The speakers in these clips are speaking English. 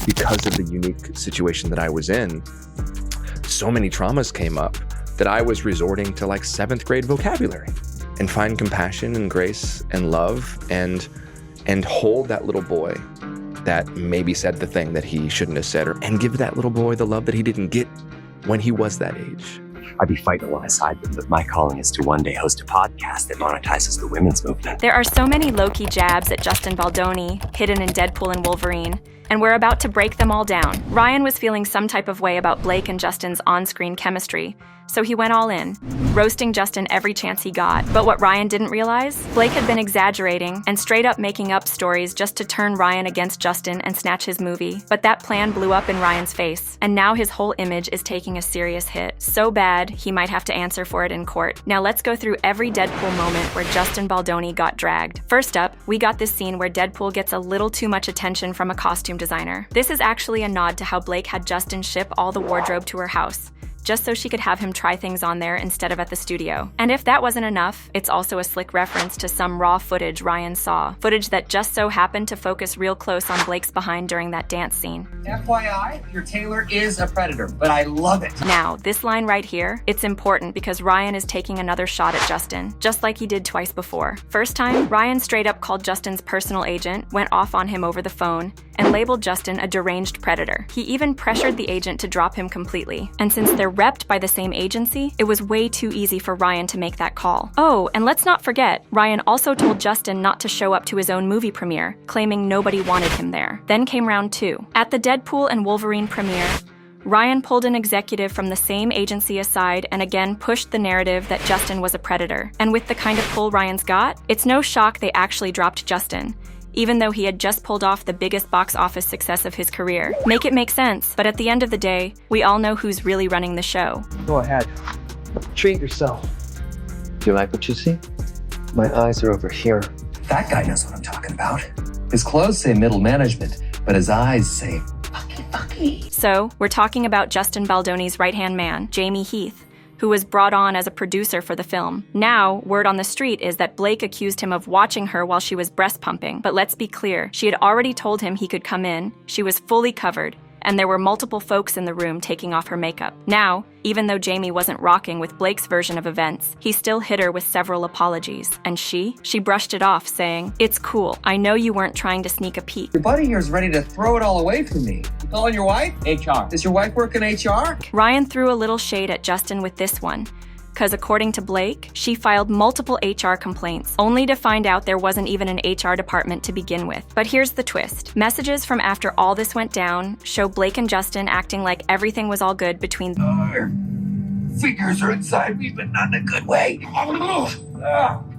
because of the unique situation that I was in, so many traumas came up that I was resorting to like 7th grade vocabulary and find compassion and grace and love and hold that little boy that maybe said the thing that he shouldn't have said, and give that little boy the love that he didn't get when he was that age. I'd be fighting alongside them, but my calling is to one day host a podcast that monetizes the women's movement. There are so many low-key jabs at Justin Baldoni, hidden in Deadpool and Wolverine, and we're about to break them all down. Ryan was feeling some type of way about Blake and Justin's on-screen chemistry, so he went all in, roasting Justin every chance he got. But what Ryan didn't realize? Blake had been exaggerating and straight up making up stories just to turn Ryan against Justin and snatch his movie. But that plan blew up in Ryan's face, and now his whole image is taking a serious hit. So bad, he might have to answer for it in court. Now let's go through every Deadpool moment where Justin Baldoni got dragged. First up, we got this scene where Deadpool gets a little too much attention from a costume designer. This is actually a nod to how Blake had Justin ship all the wardrobe to her house, just so she could have him try things on there instead of at the studio. And if that wasn't enough, it's also a slick reference to some raw footage Ryan saw. Footage that just so happened to focus real close on Blake's behind during that dance scene. FYI, your tailor is a predator, but I love it. Now, this line right here, it's important because Ryan is taking another shot at Justin, just like he did twice before. First time, Ryan straight up called Justin's personal agent, went off on him over the phone, and labeled Justin a deranged predator. He even pressured the agent to drop him completely. And since they're repped by the same agency, it was way too easy for Ryan to make that call. Oh, and let's not forget, Ryan also told Justin not to show up to his own movie premiere, claiming nobody wanted him there. Then came round 2. At the Deadpool and Wolverine premiere, Ryan pulled an executive from the same agency aside and again pushed the narrative that Justin was a predator. And with the kind of pull Ryan's got, it's no shock they actually dropped Justin, even though he had just pulled off the biggest box office success of his career. Make it make sense, but at the end of the day, we all know who's really running the show. Go ahead. Treat yourself. Do you like what you see? My eyes are over here. That guy knows what I'm talking about. His clothes say middle management, but his eyes say fucky. So, we're talking about Justin Baldoni's right-hand man, Jamie Heath, who was brought on as a producer for the film. Now, word on the street is that Blake accused him of watching her while she was breast pumping. But let's be clear, she had already told him he could come in, she was fully covered, and there were multiple folks in the room taking off her makeup. Now, even though Jamie wasn't rocking with Blake's version of events, he still hit her with several apologies. And she brushed it off, saying, "It's cool. I know you weren't trying to sneak a peek." Your buddy here is ready to throw it all away from me. You calling your wife? HR. Does your wife work in HR? Ryan threw a little shade at Justin with this one, because according to Blake, she filed multiple HR complaints, only to find out there wasn't even an HR department to begin with. But here's the twist. Messages from after all this went down show Blake and Justin acting like everything was all good between them. Our fingers are inside me, but not in a good way.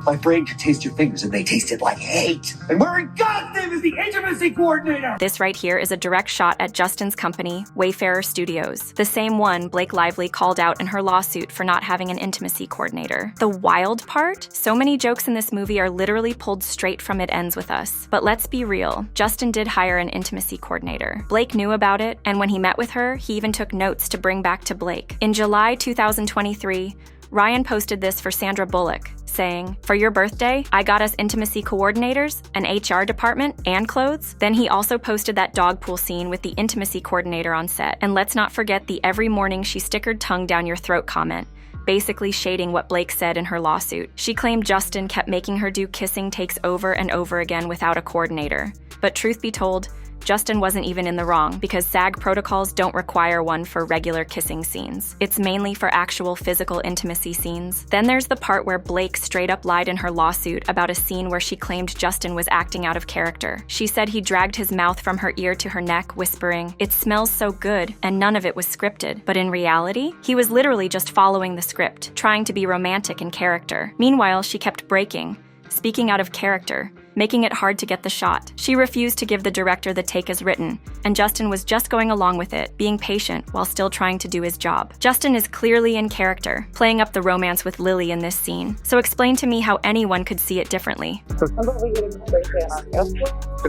My brain could taste your fingers and they tasted like hate. And where in God's name is the intimacy coordinator? This right here is a direct shot at Justin's company, Wayfarer Studios, the same one Blake Lively called out in her lawsuit for not having an intimacy coordinator. The wild part? So many jokes in this movie are literally pulled straight from It Ends With Us. But let's be real, Justin did hire an intimacy coordinator. Blake knew about it, and when he met with her, he even took notes to bring back to Blake. In July 2023, Ryan posted this for Sandra Bullock, saying, "For your birthday, I got us intimacy coordinators, an HR department, and clothes." Then he also posted that dog pool scene with the intimacy coordinator on set. And let's not forget the "every morning she stickered tongue down your throat" comment, basically shading what Blake said in her lawsuit. She claimed Justin kept making her do kissing takes over and over again without a coordinator. But truth be told, Justin wasn't even in the wrong, because SAG protocols don't require one for regular kissing scenes. It's mainly for actual physical intimacy scenes. Then there's the part where Blake straight up lied in her lawsuit about a scene where she claimed Justin was acting out of character. She said he dragged his mouth from her ear to her neck, whispering, "It smells so good," and none of it was scripted. But in reality, he was literally just following the script, trying to be romantic in character. Meanwhile, she kept breaking, speaking out of character, making it hard to get the shot. She refused to give the director the take as written, and Justin was just going along with it, being patient while still trying to do his job. Justin is clearly in character, playing up the romance with Lily in this scene. So explain to me how anyone could see it differently. It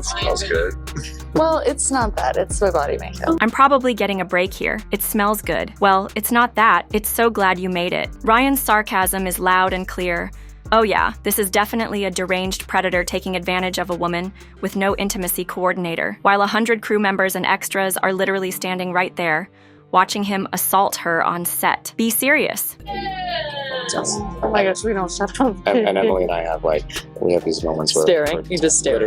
smells good. Well, it's not that. It's my body makeup. I'm probably getting a break here. It smells good. Well, it's not that. It's so glad you made it. Ryan's sarcasm is loud and clear, Oh yeah, this is definitely a deranged predator taking advantage of a woman with no intimacy coordinator, while 100 crew members and extras are literally standing right there, watching him assault her on set. Be serious. Oh my gosh, we don't shut up. And Emily and I we have these moments where Staring. You just stare.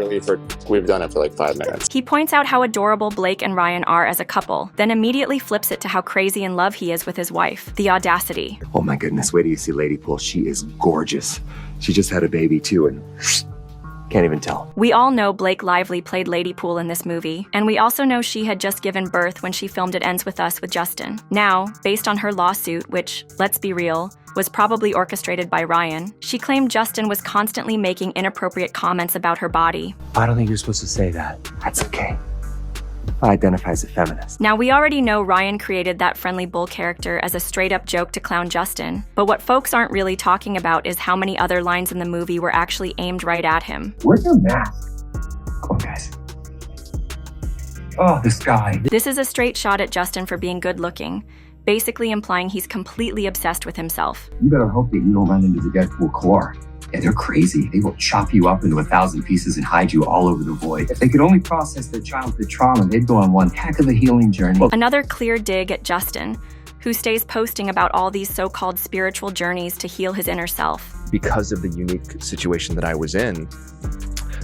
We've done it for like 5 minutes. He points out how adorable Blake and Ryan are as a couple, then immediately flips it to how crazy in love he is with his wife. The audacity. Oh my goodness, wait till you see Lady Pool. She is gorgeous. She just had a baby too, and can't even tell. We all know Blake Lively played Lady Pool in this movie, and we also know she had just given birth when she filmed It Ends With Us with Justin. Now, based on her lawsuit, which, let's be real, was probably orchestrated by Ryan, she claimed Justin was constantly making inappropriate comments about her body. I don't think you're supposed to say that. That's okay. I identify as a feminist. Now, we already know Ryan created that friendly bull character as a straight-up joke to clown Justin, but what folks aren't really talking about is how many other lines in the movie were actually aimed right at him. Where's your mask? Come on, guys. Oh, this guy. This is a straight shot at Justin for being good-looking, basically implying he's completely obsessed with himself. You better hope that you don't run into the Deadpool core. Yeah, they're crazy. They will chop you up into 1,000 pieces and hide you all over the void. If they could only process their childhood trauma, they'd go on one heck of a healing journey. Another clear dig at Justin, who stays posting about all these so-called spiritual journeys to heal his inner self. Because of the unique situation that I was in,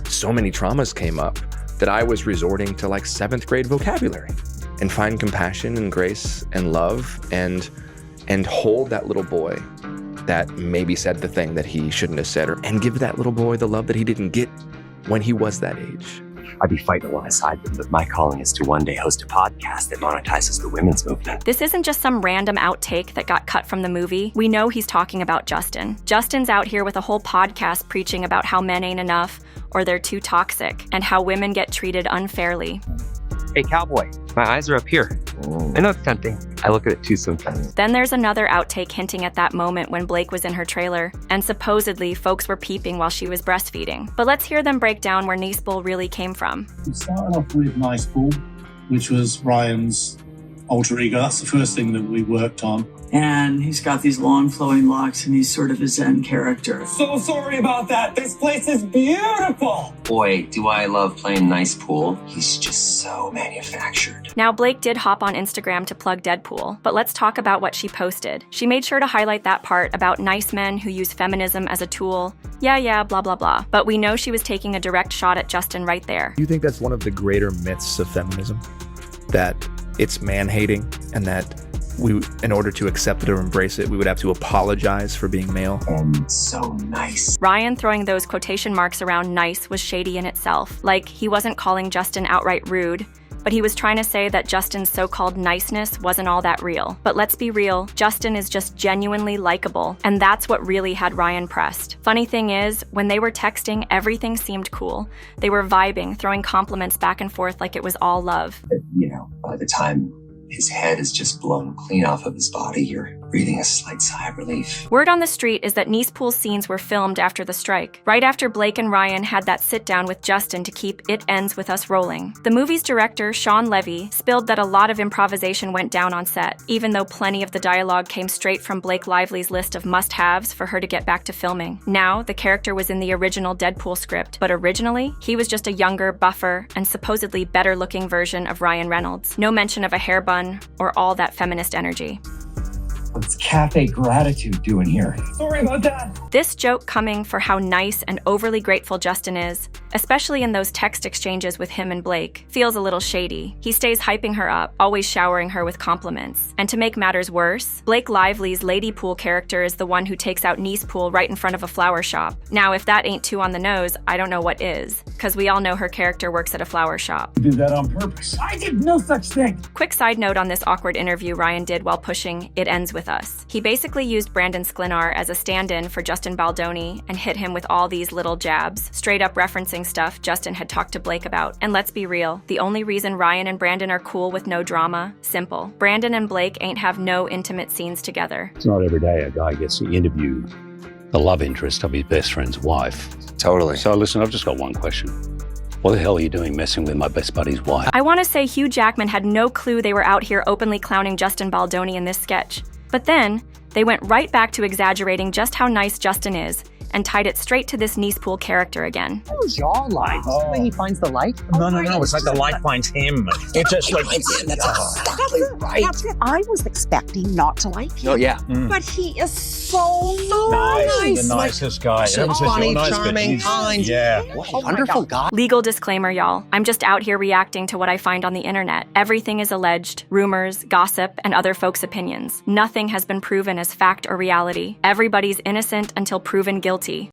so many traumas came up that I was resorting to like 7th grade vocabulary and find compassion and grace and love and hold that little boy that maybe said the thing that he shouldn't have said, and give that little boy the love that he didn't get when he was that age. I'd be fighting alongside them, but my calling is to one day host a podcast that monetizes the women's movement. This isn't just some random outtake that got cut from the movie. We know he's talking about Justin. Justin's out here with a whole podcast preaching about how men ain't enough or they're too toxic and how women get treated unfairly. Hey, cowboy, my eyes are up here. I know it's tempting. I look at it too sometimes. Then there's another outtake hinting at that moment when Blake was in her trailer, and supposedly folks were peeping while she was breastfeeding. But let's hear them break down where Nicepool really came from. We started off with Nicepool, which was Ryan's alter ego. That's the first thing that we worked on. And he's got these long flowing locks and he's sort of a Zen character. So sorry about that. This place is beautiful. Boy, do I love playing Nicepool. He's just so manufactured. Now, Blake did hop on Instagram to plug Deadpool, but let's talk about what she posted. She made sure to highlight that part about nice men who use feminism as a tool. Yeah, blah, blah, blah. But we know she was taking a direct shot at Justin right there. Do you think that's one of the greater myths of feminism? That it's man-hating and that we, in order to accept it or embrace it, we would have to apologize for being male? And so nice. Ryan throwing those quotation marks around nice was shady in itself. Like, he wasn't calling Justin outright rude, but he was trying to say that Justin's so-called niceness wasn't all that real. But let's be real, Justin is just genuinely likable, and that's what really had Ryan pressed. Funny thing is, when they were texting, everything seemed cool. They were vibing, throwing compliments back and forth like it was all love. By the time his head is just blown clean off of his body, you're breathing a slight sigh of relief. Word on the street is that Nicepool's scenes were filmed after the strike, right after Blake and Ryan had that sit-down with Justin to keep It Ends With Us rolling. The movie's director, Sean Levy, spilled that a lot of improvisation went down on set, even though plenty of the dialogue came straight from Blake Lively's list of must-haves for her to get back to filming. Now, the character was in the original Deadpool script, but originally, he was just a younger, buffer, and supposedly better-looking version of Ryan Reynolds. No mention of a hair bun or all that feminist energy. What's Cafe Gratitude doing here? Sorry about that. This joke coming for how nice and overly grateful Justin is, especially in those text exchanges with him and Blake, feels a little shady. He stays hyping her up, always showering her with compliments. And to make matters worse, Blake Lively's Lady Pool character is the one who takes out Nicepool right in front of a flower shop. Now, if that ain't too on the nose, I don't know what is, because we all know her character works at a flower shop. You did that on purpose. I did no such thing. Quick side note on this awkward interview Ryan did while pushing It Ends With Us. He basically used Brandon Sklenar as a stand-in for Justin Baldoni and hit him with all these little jabs, straight up referencing stuff Justin had talked to Blake about. And let's be real, the only reason Ryan and Brandon are cool with no drama, simple. Brandon and Blake ain't have no intimate scenes together. It's not every day a guy gets to interview the love interest of his best friend's wife. Totally. So listen, I've just got one question. What the hell are you doing messing with my best buddy's wife? I want to say Hugh Jackman had no clue they were out here openly clowning Justin Baldoni in this sketch. But then, they went right back to exaggerating just how nice Justin is, and tied it straight to this Nicepool character again. Who's y'all like? The way he finds the light? No, it's like the light finds him. It's just like, That's exactly right. That's it. I was expecting not to like him. Oh, yeah. But he is so nice. the nicest guy. So Ever since funny, you're nice, but charming, he's- kind. Yeah. What a Oh my wonderful God. guy. Legal disclaimer, y'all. I'm just out here reacting to what I find on the internet. Everything is alleged, rumors, gossip, and other folks' opinions. Nothing has been proven as fact or reality. Everybody's innocent until proven guilty.